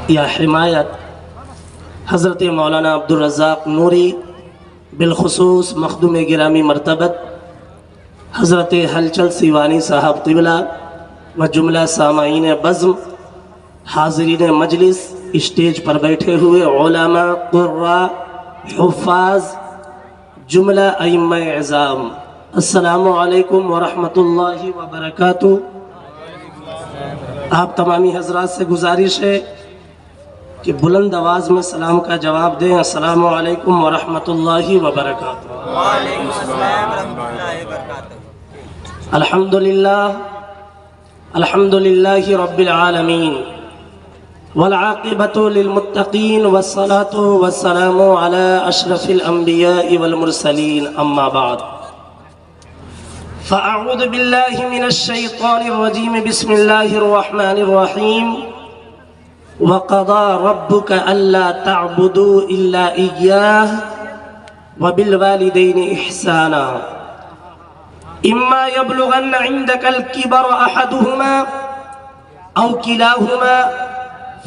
یا حمایت حضرت مولانا عبدالرزاق نوری، بالخصوص مخدوم گرامی مرتبت حضرت ہلچل سیوانی صاحب قبلہ و جملہ سامعین بزم، حاضرین مجلس، اسٹیج پر بیٹھے ہوئے علماء، قراء، حفاظ، جملہ ائمہ اعظام، السلام علیکم ورحمۃ اللہ وبرکاتہ۔ آپ تمامی حضرات سے گزارش ہے کہ بلند آواز میں سلام کا جواب دیں۔ السلام علیکم ورحمۃ اللہ وبرکاتہ۔ وعلیکم السلام ورحمۃ اللہ وبرکاتہ۔ الحمد للہ رب العالمین، والعاقبۃ للمتقین، والصلاة والسلام علی اشرف الانبیاء والمرسلین، اما بعد فاعوذ باللہ من الشیطان الرجیم، بسم اللہ الرحمن الرحیم۔ وَقَضَى رَبُّكَ أَلَّا تَعْبُدُوا إِلَّا إِيَّاهُ وَبِالْوَالِدَيْنِ إِحْسَانًا إِمَّا يَبْلُغَنَّ عِندَكَ الْكِبَرَ أَحَدُهُمَا أَوْ كِلَاهُمَا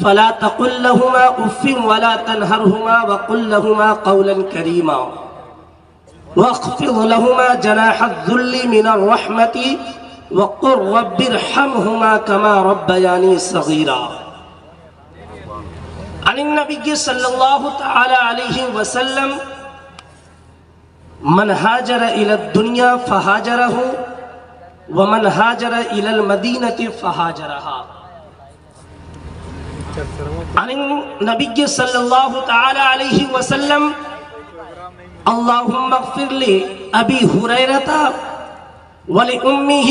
فَلَا تَقُل لَّهُمَا أُفٍّ وَلَا تَنْهَرْهُمَا وَقُل لَّهُمَا قَوْلًا كَرِيمًا وَاخْفِضْ لَهُمَا جَنَاحَ الذُّلِّ مِنَ الرَّحْمَةِ وَقُل رَّبِّ ارْحَمْهُمَا كَمَا رَبَّيَانِي صَغِيرًا۔ عن النبی صلی اللہ تعالی علیہ وسلم، من ہاجر الى الدنیا فہاجرہ ومن ہاجر الى المدینہ فہاجرہا۔ عن النبی صلی اللہ تعالی علیہ وسلم، اللہم اغفر لی ابی ہریرہ ولأمہ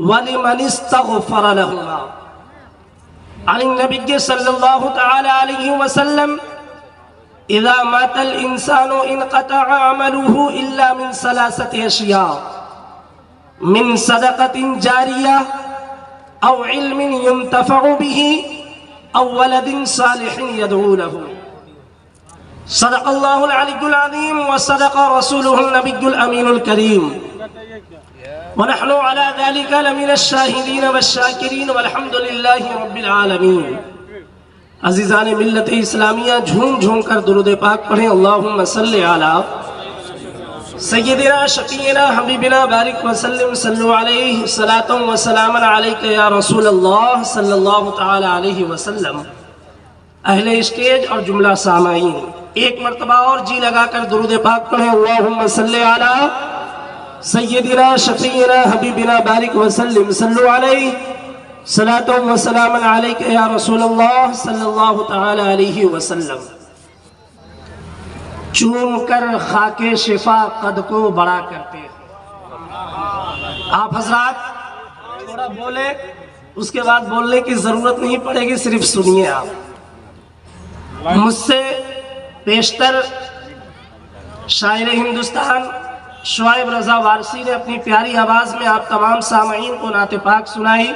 ولمن استغفر لہما۔ عن النبی صلی اللہ تعالی علیہ وسلم، اذا مات الانسان انقطع عمله الا من ثلاثة اشیاء، من صدقة جاریہ او علم ينتفع به او ولد صالح يدعو له۔ صدق اللہ العلی العظیم وصدق رسولہ النبی الامین الکریم، ونحن على ذلك لمن الشاہدین والشاکرین والحمد للہ رب العالمین۔ عزیزان ملت اسلامیہ، جھوم جھوم کر درود پاک پڑھیں۔ اللہم صلی علی سیدنا شفیعنا حبیبنا بارک وسلم، صلو علیہ صلاۃ و سلام علیک یا رسول اللہ صلی اللہ تعالی علیہ وسلم۔ اہل اسٹیج اور جملہ سامعین، ایک مرتبہ اور جی لگا کر درود پاک پڑھیں۔ اللہم صلی علی سیدنا شفیعنا حبیبنا بارک وسلم، صلو علیہ صلاۃ و سلام علیک یا رسول اللہ صلی اللہ تعالی علیہ وسلم۔ چوم کر خاک شفا قد کو بڑا کرتے ہیں۔ آپ حضرات تھوڑا بولے، اس کے بعد بولنے کی ضرورت نہیں پڑے گی، صرف سنیے۔ آپ مجھ سے پیشتر شاعر ہندوستان شعیب رضا وارسی نے اپنی پیاری آواز میں آپ تمام سامعین کو نعت پاک سنائی۔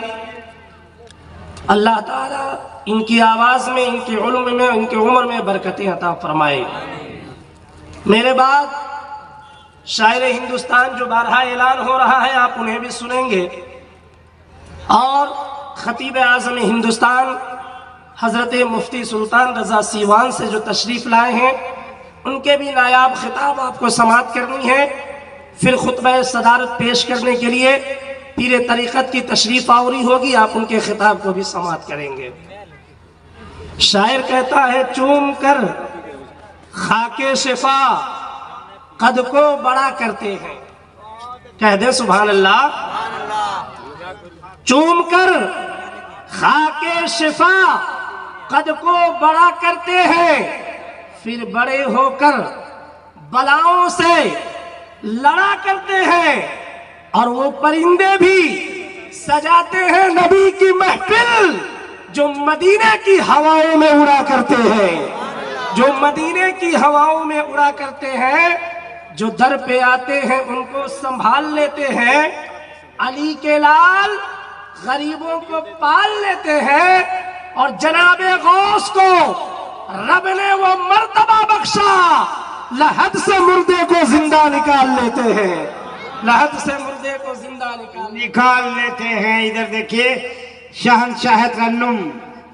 اللہ تعالیٰ ان کی آواز میں، ان کے علم میں، ان کے عمر میں برکتیں عطا فرمائے۔ میرے بعد شاعر ہندوستان جو بارہا اعلان ہو رہا ہے، آپ انہیں بھی سنیں گے، اور خطیب اعظم ہندوستان حضرت مفتی سلطان رضا سیوان سے جو تشریف لائے ہیں، ان کے بھی نایاب خطاب آپ کو سماعت کرنی ہے۔ پھر خطبہ صدارت پیش کرنے کے لیے پیر طریقت کی تشریف آوری ہوگی، آپ ان کے خطاب کو بھی سماعت کریں گے۔ شاعر کہتا ہے، چوم کر خاک شفا قد کو بڑا کرتے ہیں۔ کہہ دیں سبحان اللہ۔ چوم کر خاک شفا قد کو بڑا کرتے ہیں، پھر بڑے ہو کر بلاؤں سے لڑا کرتے ہیں، اور وہ پرندے بھی سجاتے ہیں نبی کی محفل، جو مدینے کی ہواؤں میں اڑا کرتے ہیں، جو مدینے کی ہواؤں میں اڑا کرتے ہیں، جو در پہ آتے ہیں ان کو سنبھال لیتے ہیں، علی کے لال غریبوں کو پال لیتے ہیں، اور جناب غوث کو رب نے وہ مرتبہ بخشا، لحد سے مردے کو زندہ نکال لیتے ہیں، لحد سے مردے کو زندہ نکال لیتے ہیں۔ ادھر دیکھیے، شہنشاہ ترنم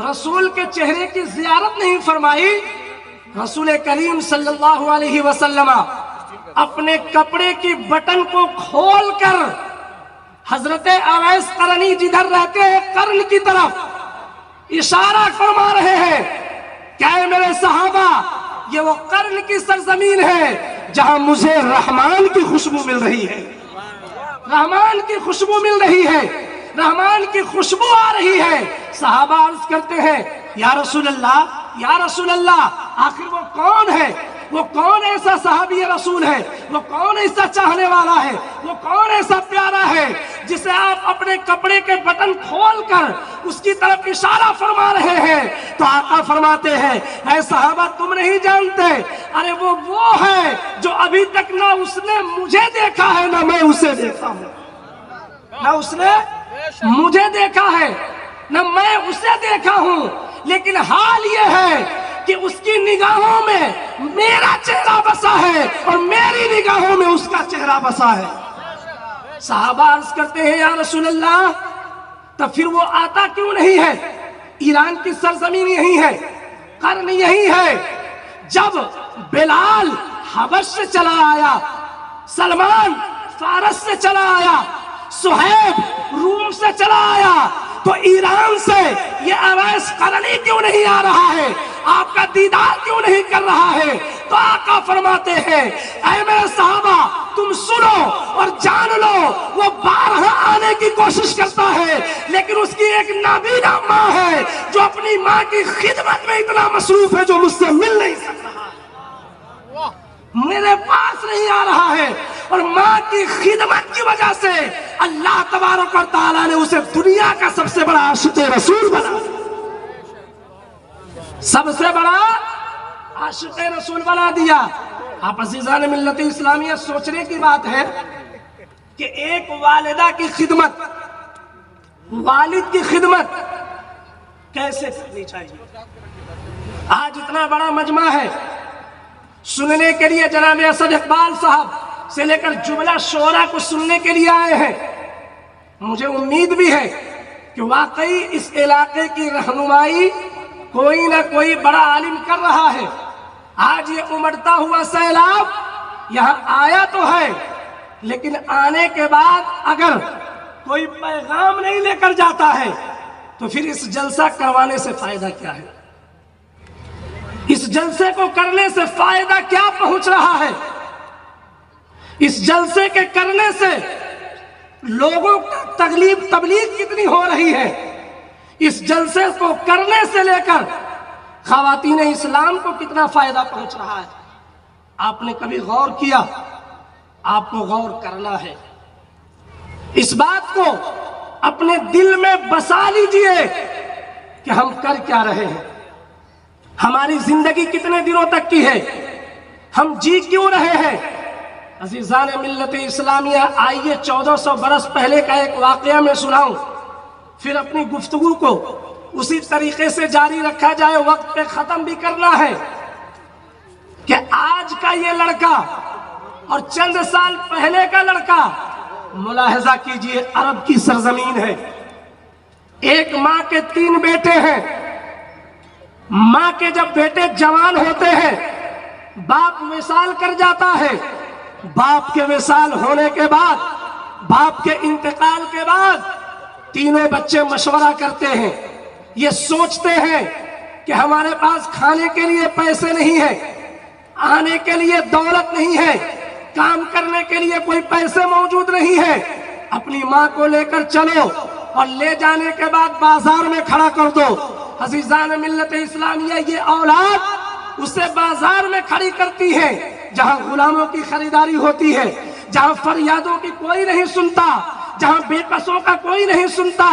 رسول کے چہرے کی زیارت نہیں فرمائی. رسول کریم صلی اللہ علیہ وسلم اپنے کپڑے کی بٹن کو کھول کر حضرت اویس قرنی جدھر رہتے ہیں قرن کی طرف اشارہ فرما رہے ہیں. کیا ہے میرے صحابہ، یہ وہ قرن کی سرزمین ہے جہاں مجھے رحمان کی خوشبو مل رہی ہے، رحمان کی خوشبو مل رہی ہے، رحمان کی خوشبو آ رہی ہے. صحابہ عرض کرتے ہیں یا رسول اللہ، یا رسول اللہ، آخر وہ کون ہے؟ وہ کون ایسا صحابی رسول ہے؟ وہ کون ایسا چاہنے والا ہے؟ وہ کون ایسا پیارا ہے جسے آپ اپنے کپڑے کے بٹن کھول کر اس کی طرف اشارہ فرما رہے ہیں؟ تو آقا فرماتے ہیں اے صحابہ تم نہیں جانتے، ارے وہ ہے جو ابھی تک نہ اس نے مجھے دیکھا ہے نہ میں اسے دیکھا ہوں، نہ اس نے مجھے دیکھا ہے نہ میں اسے دیکھا ہوں، لیکن حال یہ ہے کہ اس کی نگاہوں میں میرا چہرہ بسا ہے اور میری نگاہوں میں اس کا چہرہ بسا ہے. صحابہ عرض کرتے ہیں یا رسول اللہ، تب پھر وہ آتا کیوں نہیں ہے؟ ایران کی سرزمین یہی ہے، قرن یہی ہے. جب بلال حبش سے چلا آیا، سلمان فارس سے چلا آیا، سہیب روم سے چلا آیا، تو ایران سے یہ اویس قرنی کیوں نہیں آ رہا ہے؟ آپ کا دیدار کیوں نہیں کر رہا ہے؟ تو آقا فرماتے ہیں اے میرے صحابہ تم سنو اور جان لو، وہ بارہا آنے کی کوشش کرتا ہے، لیکن اس کی ایک نابینا ماں ہے جو اپنی ماں کی خدمت میں اتنا مصروف ہے جو مجھ سے مل نہیں سک رہا، میرے پاس نہیں آ رہا ہے. اور ماں کی خدمت کی وجہ سے اللہ تبارک و تعالیٰ نے اسے دنیا کا سب سے بڑا عاشق رسول بنا، سب سے بڑا عاشق رسول بنا دیا. آپ عزیزان ملت اسلامیہ سوچنے کی بات ہے کہ ایک والدہ کی خدمت، والد کی خدمت کیسے کرنی چاہیے. آج اتنا بڑا مجمع ہے، سننے کے لیے جناب اسد اقبال صاحب سے لے کر جملہ شعرا کو سننے کے لیے آئے ہیں. مجھے امید بھی ہے کہ واقعی اس علاقے کی رہنمائی کوئی نہ کوئی بڑا عالم کر رہا ہے. آج یہ امڑتا ہوا سیلاب یہاں آیا تو ہے، لیکن آنے کے بعد اگر کوئی پیغام نہیں لے کر جاتا ہے تو پھر اس جلسہ کروانے سے فائدہ کیا ہے؟ اس جلسے کو کرنے سے فائدہ کیا پہنچ رہا ہے؟ اس جلسے کے کرنے سے لوگوں کا تبلیغ کتنی ہو رہی ہے؟ اس جلسے کو کرنے سے لے کر خواتین اسلام کو کتنا فائدہ پہنچ رہا ہے؟ آپ نے کبھی غور کیا؟ آپ کو غور کرنا ہے. اس بات کو اپنے دل میں بسا لیجئے کہ ہم کر کیا رہے ہیں، ہماری زندگی کتنے دنوں تک کی ہے، ہم جی کیوں رہے ہیں. عزیزان ملت اسلامیہ، آئیے 1400 برس پہلے کا ایک واقعہ میں سناؤں، پھر اپنی گفتگو کو اسی طریقے سے جاری رکھا جائے. وقت پہ ختم بھی کرنا ہے کہ آج کا یہ لڑکا اور چند سال پہلے کا لڑکا، ملاحظہ کیجئے، عرب کی سرزمین ہے، ایک ماں کے 3 بیٹے ہیں. ماں کے جب بیٹے جوان ہوتے ہیں باپ وصال کر جاتا ہے. باپ کے وصال ہونے کے بعد، باپ کے انتقال کے بعد تینوں بچے مشورہ کرتے ہیں، یہ سوچتے ہیں کہ ہمارے پاس کھانے کے لیے پیسے نہیں ہیں، آنے کے لیے دولت نہیں ہے، کام کرنے کے لیے کوئی پیسے موجود نہیں ہے. اپنی ماں کو لے کر چلو اور لے جانے کے بعد بازار میں کھڑا کر دو. عزیزان ملت اسلامیہ، یہ اولاد اسے بازار میں کھڑی کرتی ہے جہاں غلاموں کی خریداری ہوتی ہے، جہاں فریادوں کی کوئی نہیں سنتا، جہاں بے قصوں کا کوئی نہیں سنتا،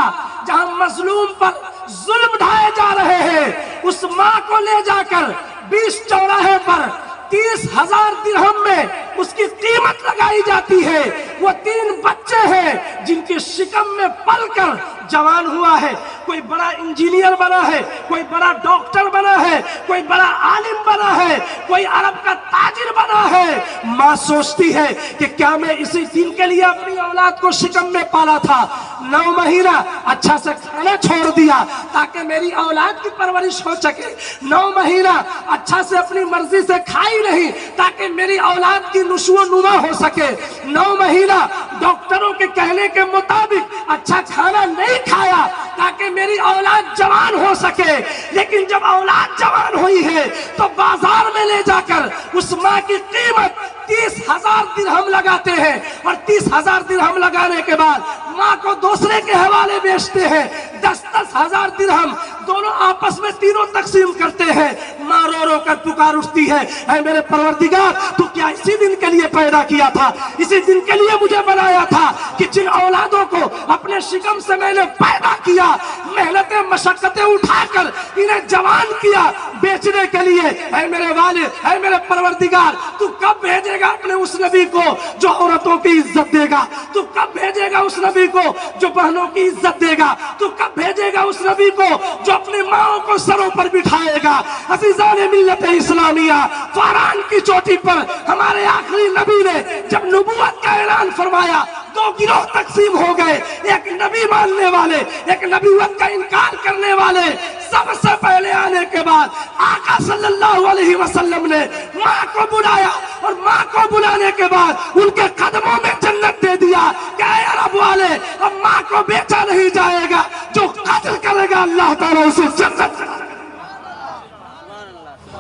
جہاں مظلوم پر ظلم ڈھائے جا رہے ہیں. اس ماں کو لے جا کر 20 چوراہے پر 30,000 درہم میں اس کی قیمت لگائی جاتی ہے. وہ 3 بچے ہیں جن کی شکم میں پل کر جوان ہوا ہے. کوئی بڑا انجینئر بنا ہے، کوئی بڑا ڈاکٹر بنا ہے، کوئی بڑا عالم بنا ہے، کوئی عرب کا تاجر بنا ہے، ماں سوچتی ہے کہ کیا میں اسی دن کے لیے اپنی اولاد کو شکم میں پالا تھا، 9 مہینہ اچھا سے کھانا چھوڑ دیا تاکہ میری اولاد کی پرورش ہو سکے، 9 مہینہ اچھا سے اپنی مرضی سے کھائی نہیں تاکہ میری اولاد کی نشو و نما ہو سکے، 9 مہینہ ڈاکٹروں کے کہنے کے مطابق اچھا کھانا نہیں کھایا تاکہ میری اولاد جوان ہو سکے، لیکن جب اولاد جوان ہوئی ہے تو بازار میں لے جا کر اس ماں کی قیمت 30,000 درہم لگاتے ہیں، اور 30,000 درہم لگانے کے بعد ماں کو دوسرے کے حوالے بیچتے ہیں، 10-10 ہزار درہم دونوں آپس میں تینوں تقسیم کرتے ہیں۔ ماں رو رو کر پکار اٹھتی ہے، اے میرے پروردگار تو کیا اسی دن کے لیے پیدا کیا تھا، اسی دن کے لیے مجھے بنایا تھا کہ جن اولادوں کو اپنے شکم سے میں نے پیدا کیا، محنتیں مشقتیں اٹھا کر انہیں جوان کیا بیچنے کے لیے، اے میرے والد، اے میرے پروردگار تو کب بھیجے گا اپنے اس نبی کو جو عورتوں کی عزت دے گا، تو کب بھیجے گا اس نبی کو جو بہنوں کی عزت دے گا، تو کب بھیجے گا اس نبی کو جو اپنی ماں کو سروں پر بٹھائے گا۔ عزیزان ملت اسلامیہ، فاران کی چوٹی پر ہمارے آخری نبی نے جب نبوت کا اعلان فرمایا 2 گروہ تقسیم ہو گئے، ایک نبی ماننے والے، ایک نبوت کا انکار کرنے والے۔ سب سے پہلے آنے کے بعد آقا صلی اللہ علیہ وسلم نے ماں کو بلایا، اور ماں کو بلانے کے بعد ان کے قدموں میں جنت دے دیا کہ اے عرب والے، اب ماں کو بیچا نہیں جائے گا، جو قدر کرے گا اللہ تعالیٰ اسے جنت دے گا،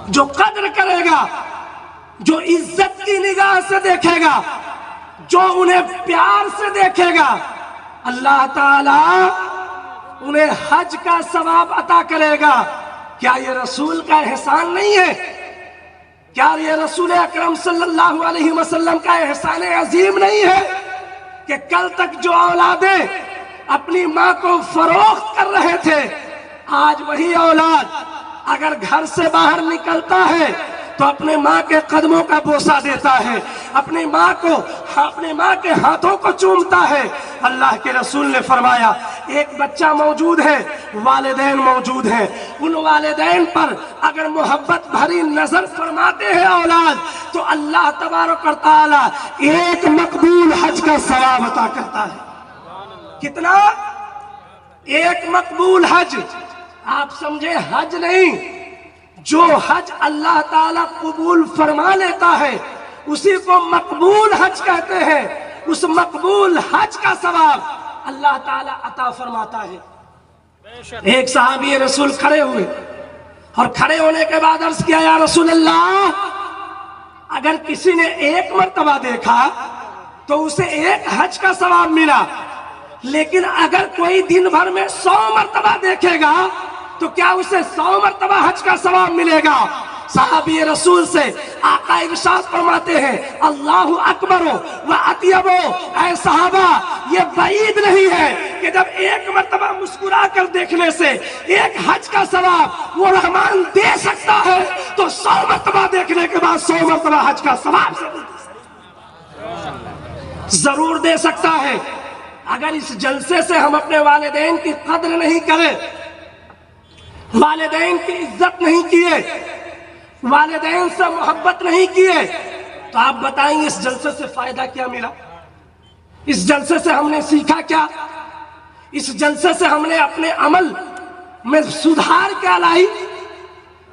جو قدر کرے گا، جو عزت کی نگاہ سے دیکھے گا، جو انہیں پیار سے دیکھے گا، اللہ تعالیٰ انہیں حج کا ثواب عطا کرے گا۔ کیا یہ رسول کا احسان نہیں ہے؟ کیا یہ رسول اکرم صلی اللہ علیہ وسلم کا احسان عظیم نہیں ہے کہ کل تک جو اولادیں اپنی ماں کو فروخت کر رہے تھے، آج وہی اولاد اگر گھر سے باہر نکلتا ہے تو اپنے ماں کے قدموں کا بوسہ دیتا ہے، اپنی ماں کے ہاتھوں کو چومتا ہے۔ اللہ کے رسول نے فرمایا ایک بچہ موجود ہے، والدین موجود ہیں، ان والدین پر اگر محبت بھری نظر فرماتے ہیں اولاد تو اللہ تبارک و تعالی ایک مقبول حج کا ثواب عطا کرتا ہے۔ کتنا؟ ایک مقبول حج۔ آپ سمجھے حج نہیں، جو حج اللہ تعالیٰ قبول فرما لیتا ہے اسی کو مقبول حج کہتے ہیں، اس مقبول حج کا ثواب اللہ تعالیٰ عطا فرماتا ہے۔ ایک صحابی رسول کھڑے ہوئے، اور کھڑے ہونے کے بعد عرض کیا یا رسول اللہ، اگر کسی نے ایک مرتبہ دیکھا تو اسے ایک حج کا ثواب ملا، لیکن اگر کوئی دن بھر میں 100 مرتبہ دیکھے گا تو کیا اسے 100 مرتبہ حج کا ثواب ملے گا؟ صحابی رسول سے آقا ارشاد فرماتے ہیں اللہ اکبر و اطیب، اے صحابہ یہ بعید نہیں ہے کہ جب ایک مرتبہ مسکرا کر دیکھنے سے ایک حج کا ثواب وہ رحمان دے سکتا ہے تو 100 مرتبہ دیکھنے کے بعد 100 مرتبہ حج کا ثواب ضرور دے سکتا ہے۔ اگر اس جلسے سے ہم اپنے والدین کی قدر نہیں کریں، والدین کی عزت نہیں کیے، والدین سے محبت نہیں کیے، تو آپ بتائیں اس جلسے سے فائدہ کیا ملا؟ اس جلسے سے ہم نے سیکھا کیا؟ اس جلسے سے ہم نے اپنے عمل میں سدھار کیا لائی؟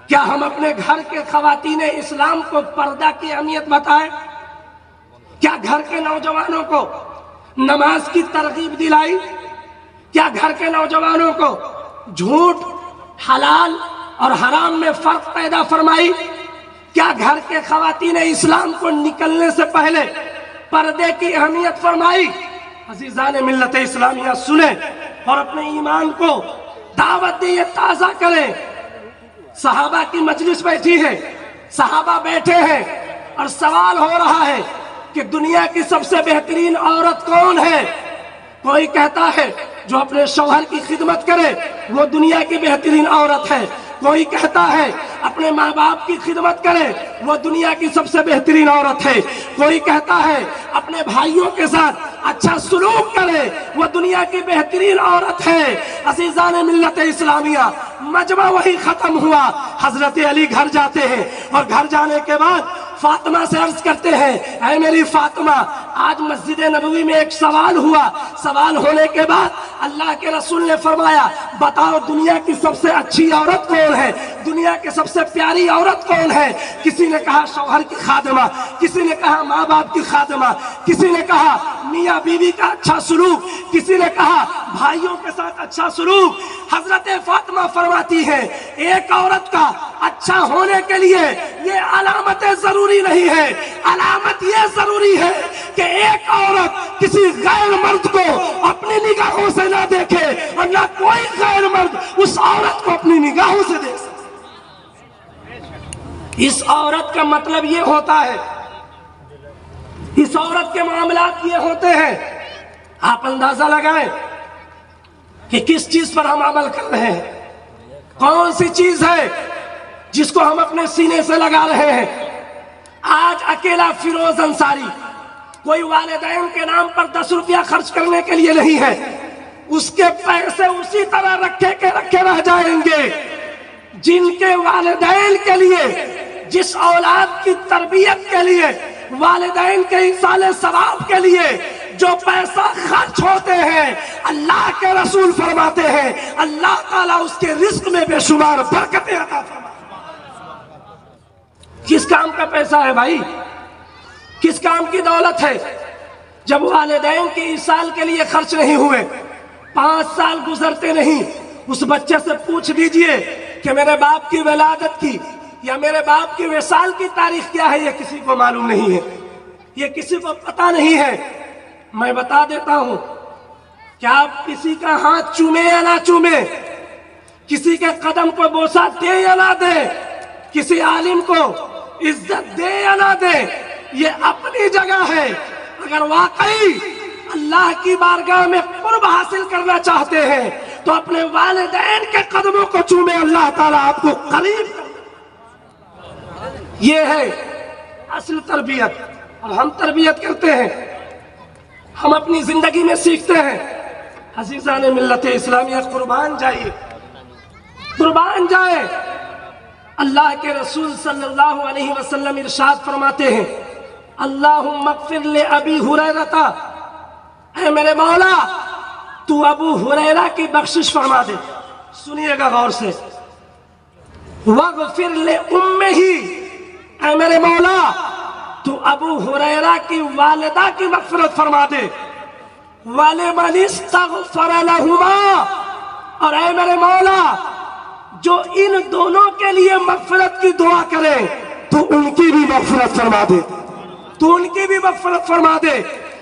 کیا ہم اپنے گھر کے خواتین اسلام کو پردہ کی اہمیت بتائیں؟ کیا گھر کے نوجوانوں کو نماز کی ترغیب دلائی؟ کیا گھر کے نوجوانوں کو جھوٹ، حلال اور حرام میں فرق پیدا فرمائی؟ کیا گھر کے خواتین اسلام کو نکلنے سے پہلے پردے کی اہمیت فرمائی؟ عزیزان ملت اسلامیہ سنیں اور اپنے ایمان کو دعوت دیں، تازہ کریں۔ صحابہ کی مجلس بیٹھی ہے، صحابہ بیٹھے ہیں، اور سوال ہو رہا ہے کہ دنیا کی سب سے بہترین عورت کون ہے؟ کوئی کہتا ہے جو اپنے شوہر کی خدمت کرے وہ دنیا کی بہترین عورت ہے، کوئی کہتا ہے اپنے ماں باپ کی خدمت کرے وہ دنیا کی سب سے بہترین عورت ہے. کوئی کہتا ہے اپنے بھائیوں کے ساتھ اچھا سلوک کرے وہ دنیا کی بہترین عورت ہے. عزیزان ملت اسلامیہ مجمع وہی ختم ہوا. حضرت علی گھر جاتے ہیں اور گھر جانے کے بعد فاطمہ سے عرض کرتے ہیں اے میری فاطمہ آج مسجد نبوی میں ایک سوال ہوا. سوال ہونے کے بعد اللہ کے رسول نے فرمایا بتاؤ دنیا کی سب سے اچھی عورت کون ہے, دنیا کی سب سے پیاری عورت کون ہے؟ کسی نے کہا شوہر کی خادمہ, کسی نے کہا ماں باپ کی خادمہ, کسی نے کہا میاں بیوی کا اچھا سلوک, کسی نے کہا بھائیوں کے ساتھ اچھا سلوک. حضرت فاطمہ فرماتی ہے ایک عورت کا اچھا ہونے کے لیے یہ علامتیں ضروری نہیں ہے, علامت یہ ضروری ہے کہ ایک عورت کسی غیر مرد کو اپنی نگاہوں سے نہ دیکھے اور نہ کوئی غیر مرد اس عورت کو اپنی نگاہوں سے دیکھ سکے. اس عورت کا مطلب یہ ہوتا ہے, اس عورت کے معاملات یہ ہوتے ہیں. آپ اندازہ لگائیں کہ کس چیز پر ہم عمل کر رہے ہیں, کون سی چیز ہے جس کو ہم اپنے سینے سے لگا رہے ہیں. آج اکیلا فیروز انصاری کوئی والدین کے نام پر 10 روپیہ خرچ کرنے کے لیے نہیں ہے, اس کے پیسے اسی طرح رکھے کے رکھے رہ جائیں گے جن کے والدین کے لیے, جس اولاد کی تربیت کے لیے, والدین کے ایصال ثواب کے لیے جو پیسہ خرچ ہوتے ہیں اللہ کے رسول فرماتے ہیں اللہ تعالیٰ اس کے رزق میں بے شمار برکتیں عطا فرماتے. کس کام کا پیسہ ہے بھائی, کس کام کی دولت ہے جب والدین کے ایصال کے لیے خرچ نہیں ہوئے؟ 5 سال گزرتے نہیں, اس بچے سے پوچھ دیجئے کہ میرے باپ کی ولادت کی یا میرے باپ کی وصال کی تاریخ کیا ہے, یہ کسی کو معلوم نہیں ہے, یہ کسی کو پتا نہیں ہے. میں بتا دیتا ہوں کہ آپ کسی کا ہاتھ چومے یا نہ چومے, کسی کے قدم کو بوسہ دے یا نہ دے, کسی عالم کو عزت دے یا نہ دے, یہ اپنی جگہ ہے. اگر واقعی اللہ کی بارگاہ میں قرب حاصل کرنا چاہتے ہیں تو اپنے والدین کے قدموں کو چومے, اللہ تعالیٰ آپ کو قریب. یہ ہے اصل تربیت. اور ہم تربیت کرتے ہیں, ہم اپنی زندگی میں سیکھتے ہیں. عزیزان ملت اسلامیہ قربان جائیے, قربان جائے. اللہ کے رسول صلی اللہ علیہ وسلم ارشاد فرماتے ہیں اللہم اغفر لأبی ہریرہ, اے میرے مولا تو ابو ہریرہ کی بخشش فرما دے. سنیے گا غور سے, واغفر لأمہ, اے میرے مولا تو ابو ہریرہ کی والدہ کی مغفرت فرما دے. وَلِمَنِ اسْتَغْفَرَ لَهُمَا, اور اے میرے مولا جو ان دونوں کے لیے مغفرت کی دعا کرے تو ان کی بھی مغفرت فرما دے, تو ان کی بھی مغفرت فرما دے.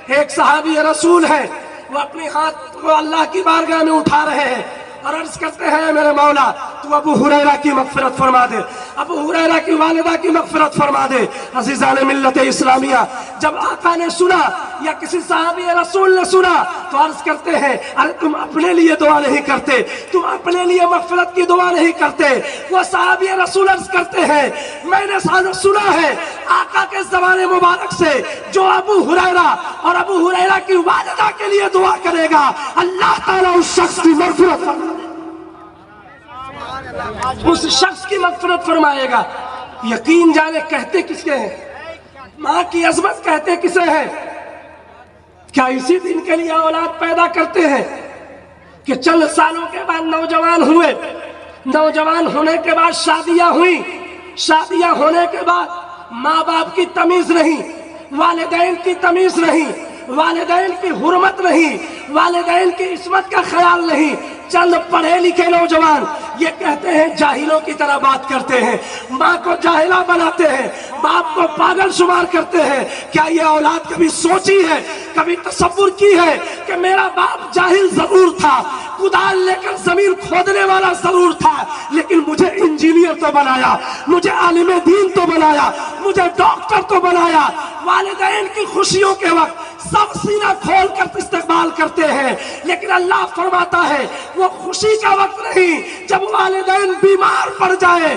ایک صحابی رسول ہے, وہ اپنے ہاتھ کو اللہ کی بارگاہ میں اٹھا رہے ہیں اور عرض کرتے ہیں میرے مولا تو ابو ہریرہ کی مغفرت فرما دے, ابو ہریرہ کی والدہ کی مغفرت فرما دے. عزیزان ملت اسلامیہ جب آقا نے سنا یا کسی صحابی رسول نے سنا تو عرض کرتے ہیں ارے تم اپنے لیے دعا نہیں کرتے, تم اپنے لیے مغفرت کی دعا نہیں کرتے. وہ صحابی رسول عرض کرتے ہیں میں نے سنا ہے آقا کے زبان مبارک سے جو ابو ہریرہ اور ابو ہریرہ کی والدہ کے لیے دعا کرے گا اللہ تعالیٰ اس شخص کی مغفرت فرما, اس شخص کی مغفرت فرمائے گا. یقین جانے کہتے کس کے ہیں, ماں کی عظمت کہتے کسے ہیں؟ کیا اسی دن کے لیے اولاد پیدا کرتے ہیں کہ چند سالوں کے بعد نوجوان ہوئے, نوجوان ہونے کے بعد شادیاں ہوئیں, شادیاں ہونے کے بعد ماں باپ کی تمیز نہیں, والدین کی تمیز نہیں, والدین کی حرمت نہیں, والدین کی عصمت کا خیال نہیں. چند پڑھے لکھے نوجوان یہ کہتے ہیں جاہلوں کی طرح بات کرتے ہیں, ماں کو جاہلہ بناتے ہیں, باپ کو پاگل شمار کرتے ہیں. کیا یہ اولاد کبھی سوچی ہے, کبھی تصور کی ہے کہ میرا باپ جاہل ضرور تھا, کدال لے کر زمین کھودنے والا ضرور تھا, لیکن مجھے انجینئر تو بنایا, مجھے عالم دین تو بنایا, مجھے ڈاکٹر تو بنایا. والدین کی خوشیوں کے وقت سب سینہ کھول کر استقبال کرتے ہیں, لیکن اللہ فرماتا ہے وہ خوشی کا وقت نہیں جب والدین بیمار پڑ جائے,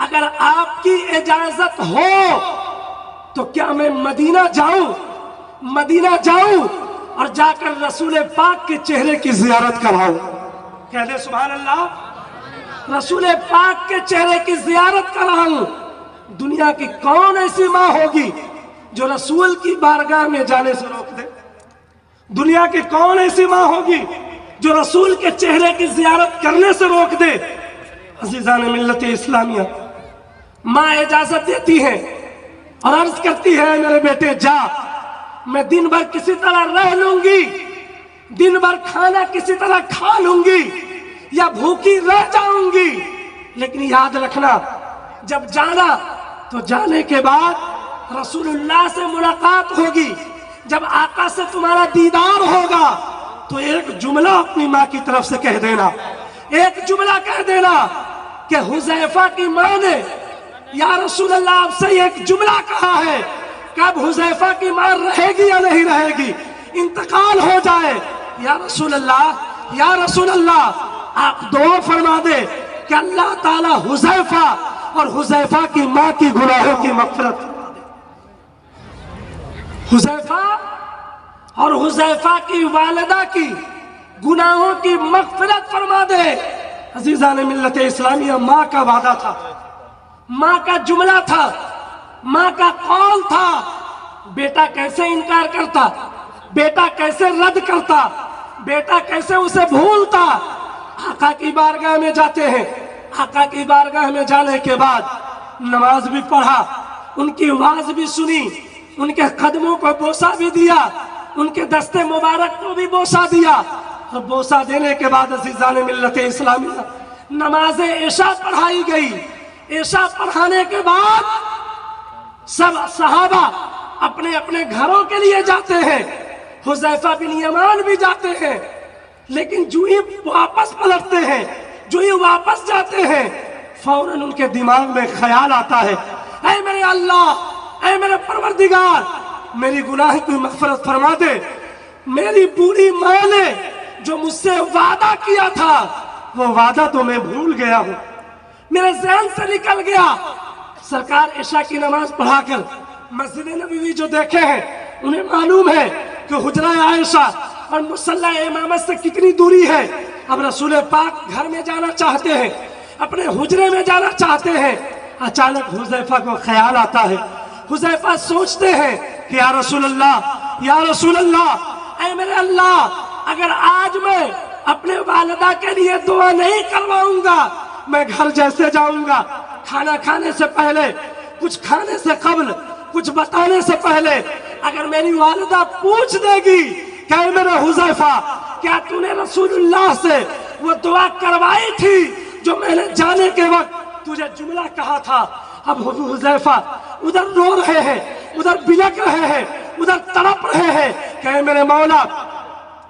اگر آپ کی اجازت ہو تو کیا میں مدینہ جاؤں اور جا کر رسول پاک کے چہرے کی زیارت کراؤں؟ کہہ دے سبحان اللہ. رسول پاک کے چہرے کی زیارت کراؤں. دنیا کی کون ایسی ماں ہوگی جو رسول کی بارگاہ میں جانے سے روک دے؟ دنیا کی کون ایسی ماں ہوگی جو رسول کے چہرے کی زیارت کرنے سے روک دے؟ عزیزان ملت اسلامیہ، ماں اجازت دیتی ہے اور عرض کرتی ہے میرے بیٹے جا، میں دن بھر کسی طرح رہ لوں گی، دن بھر کھانا کسی طرح کھا لوں گی یا بھوکی رہ جاؤں گی، لیکن یاد رکھنا جب جانا تو جانے کے بعد رسول اللہ سے ملاقات ہوگی. جب آقا سے تمہارا دیدار ہوگا تو ایک جملہ اپنی ماں کی طرف سے کہہ دینا، ایک جملہ کہہ دینا کہ حذیفہ کی ماں نے یا رسول اللہ آپ سے ایک جملہ کہا ہے کہ اب حذیفہ کی ماں رہے گی یا نہیں رہے گی، انتقال ہو جائے. یا رسول اللہ آپ دعا فرما دے کہ اللہ تعالی حذیفہ اور حذیفہ کی ماں کی گناہوں کی مغفرت فرما دے. حذیفہ اور حذیفہ کی والدہ کی گناہوں کی مغفرت فرما دے. عزیزان ملت اسلامیہ، ماں کا وعدہ تھا، ماں کا جملہ تھا، ماں کا قول تھا. بیٹا کیسے انکار کرتا، بیٹا کیسے رد کرتا، بیٹا کیسے اسے بھولتا. آقا کی بارگاہ میں جاتے ہیں، آقا کی بارگاہ میں جانے کے بعد نماز بھی پڑھا، ان کی آواز بھی سنی، ان کے قدموں کو بوسہ بھی دیا، ان کے دستے مبارک کو بھی بوسہ دیا. اور بوسہ دینے کے بعد عزیزان ملت اسلامیہ نماز عشاء پڑھائی گئی. عشاء پڑھانے کے بعد سب صحابہ اپنے اپنے گھروں کے لیے جاتے ہیں. حذیفہ بن یمان بھی جاتے ہیں، لیکن جو ہی واپس پلٹتے ہیں، جو ہی واپس جاتے ہیں، فوراً ان کے دماغ میں خیال آتا ہے، اے میرے اللہ، اے میرے پروردگار، میری گناہ کی مغفرت فرما دے. میری بوڑھی ماں نے جو مجھ سے وعدہ کیا تھا وہ وعدہ تو میں بھول گیا ہوں، میرے ذہن سے نکل گیا. سرکار عشاء کی نماز پڑھا کر مسجد نبوی جو دیکھے ہیں انہیں معلوم ہے کہ حجرہ عائشہ اور مصلی امامت سے کتنی دوری ہے. اب رسول پاک گھر میں جانا چاہتے ہیں، اپنے حجرے میں جانا چاہتے ہیں. اچانک حذیفہ کو خیال آتا ہے. حذیفہ سوچتے ہیں کہ یا رسول اللہ، اے میرے اللہ، اگر آج میں اپنے والدہ کے لیے دعا نہیں کرواؤں گا، میں گھر جیسے جاؤں گا، کھانا کھانے سے پہلے، کچھ کھانے سے قبل، کچھ بتانے سے پہلے اگر میری والدہ پوچھ دے گی کہ اے میرے حذیفہ، کیا تو نے رسول اللہ سے وہ دعا کروائی تھی جو میں نے جانے کے وقت تجھے جملہ کہا تھا؟ اب حذیفہ ادھر رو رہے ہیں، ادھر بلک رہے ہیں، ادھر تڑپ رہے ہیں کہ اے میرے مولا،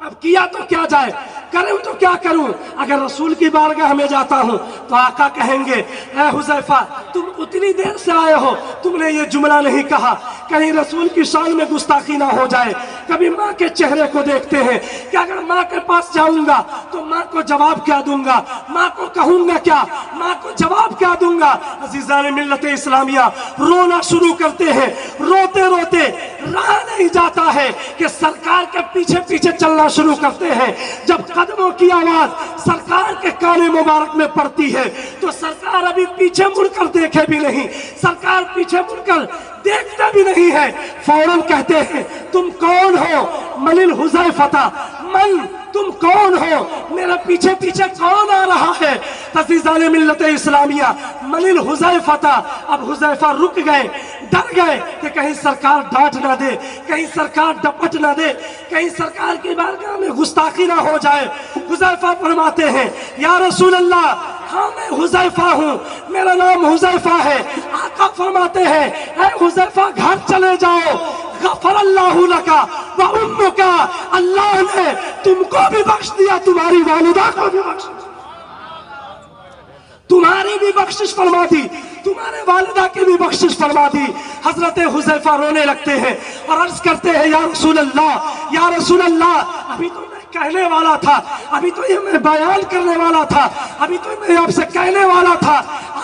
اب کیا تو کیا جائے، کروں تو کیا کروں؟ اگر رسول کی بارگاہ میں جاتا ہوں تو آقا کہیں گے اے حذیفہ تم اتنی دیر سے آئے ہو، تم نے یہ جملہ نہیں کہا، کہیں رسول کی شان میں گستاخی نہ ہو جائے. کبھی ماں کے چہرے کو دیکھتے ہیں کہ اگر ماں کے پاس جاؤں گا تو ماں کو جواب کیا دوں گا، ماں کو کہوں گا کیا، ماں کو جواب کیا دوں گا. عزیزان ملت اسلامیہ رونا شروع کرتے ہیں. روتے روتے رہا نہیں جاتا ہے کہ سرکار کے پیچھے پیچھے چلنا شروع کرتے ہیں. جب قدموں کی آواز سرکار کے کانے مبارک میں پڑتی ہے تو سرکار ابھی پیچھے مڑ کر دیکھے بھی نہیں، سرکار پیچھے مڑ کر دیکھتے بھی نہیں ہے. فوراً کہتے ہیں تم کون ہو؟ من الحذیفہ، من تم کون ہو؟ میرے پیچھے پیچھے کون آ رہا ہے؟ عزیزان ملت اسلامیہ من الحذیفہ. اب حذیفہ رک گئے، ڈر گئے کہ کہیں سرکار ڈانٹ نہ دے، کہیں سرکار ڈپٹ نہ دے، کہیں سرکار کی بارگاہ میں گستاخی نہ ہو جائے. حذیفہ فرماتے ہیں یا رسول اللہ، ہاں میں حذیفہ ہوں، میرا نام حذیفہ ہے. آقا فرماتے ہیں اے حذیفہ گھر چلے جاؤ، غفر اللہ لکا و امکا، اللہ نے تم کو بھی بخش دیا، تمہاری والدہ کو بھی بخش دیا، تمہاری بھی بخشش فرما دی، تمہارے والدہ کی بھی بخشش فرما دی. حضرت حذیفہ رونے لگتے ہیں اور عرض کرتے ہیں یا رسول اللہ، یا رسول اللہ، ابھی تو میں کہنے والا تھا، ابھی تو یہ میں بیان کرنے والا تھا، ابھی تو میں آپ سے کہنے والا تھا،